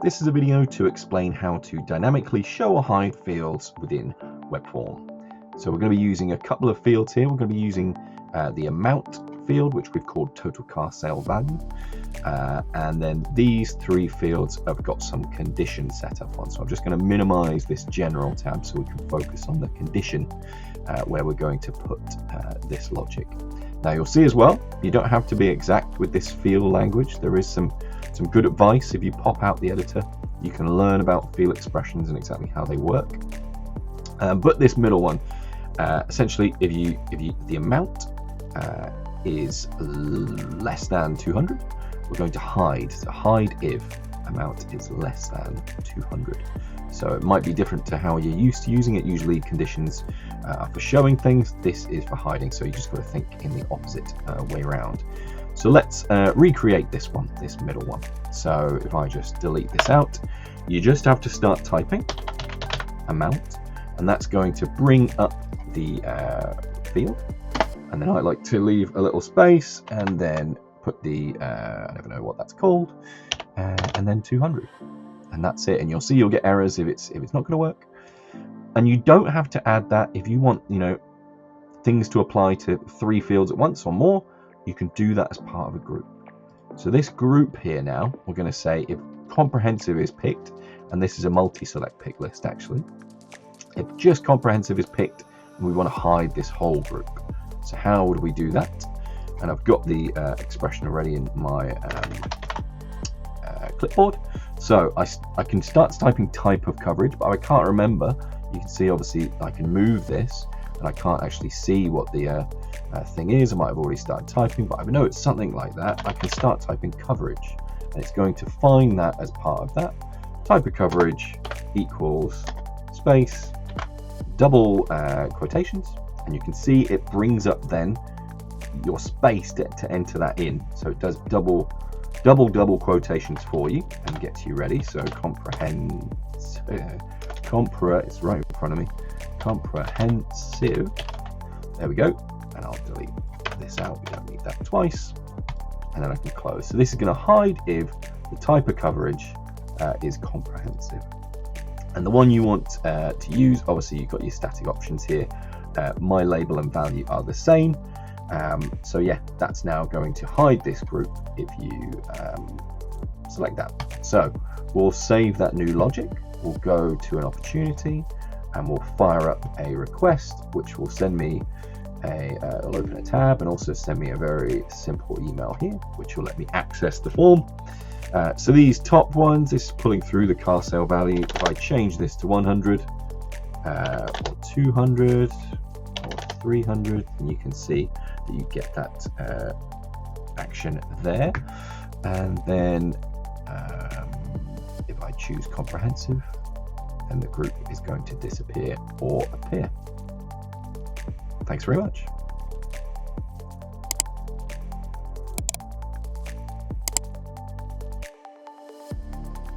this is a video to explain how to dynamically show or hide fields within Webform. So we're going to be using a couple of fields here. We're going to be using the amount field, which we've called total car sale value. And then these three fields have got some conditions set up on. So I'm just going to minimize this general tab so we can focus on the condition where we're going to put this logic. Now you'll see as well, you don't have to be exact with this field language. There is some good advice. If you pop out the editor, you can learn about field expressions and exactly how they work. But this middle one, essentially, if the amount is less than 200, we're going to hide. So hide if amount is less than 200. So it might be different to how you're used to using it. Usually conditions are for showing things. This is for hiding. So you just got to think in the opposite way around. So let's recreate this one, this middle one. So if I just delete this out, you just have to start typing amount, and that's going to bring up the field. And then I like to leave a little space and then put the, I don't know what that's called, and then 200. And that's it. And you'll see you'll get errors if it's not going to work. And you don't have to add that if you want, things to apply to 3 fields at once or more. You can do that as part of a group. So this group here now, we're going to say if comprehensive is picked, and this is a multi-select pick list actually. If just comprehensive is picked, we want to hide this whole group. So how would we do that? And I've got the expression already in my clipboard. So I can start typing type of coverage, but I can't remember. You can see obviously I can move this and I can't actually see what the thing is. I might have already started typing, but I know it's something like that. I can start typing coverage and it's going to find that as part of that. Type of coverage equals space, double quotations, and you can see it brings up then your space to enter that in. So it does double quotations for you and gets you ready. So it's right in front of me. Comprehensive. There we go. And I'll delete this out. We don't need that twice. And then I can close. So this is going to hide if the type of coverage is comprehensive. And the one you want to use, obviously you've got your static options here. My label and value are the same. So yeah, that's now going to hide this group if you select that. So we'll save that new logic. We'll go to an opportunity and we'll fire up a request, which will send me it'll open a tab and also send me a very simple email here, which will let me access the form. So these top ones, this is pulling through the car sale value. If I change this to 100 or 200 or 300, and you can see that you get that action there. And then if I choose comprehensive, then the group is going to disappear or appear. Thanks very much.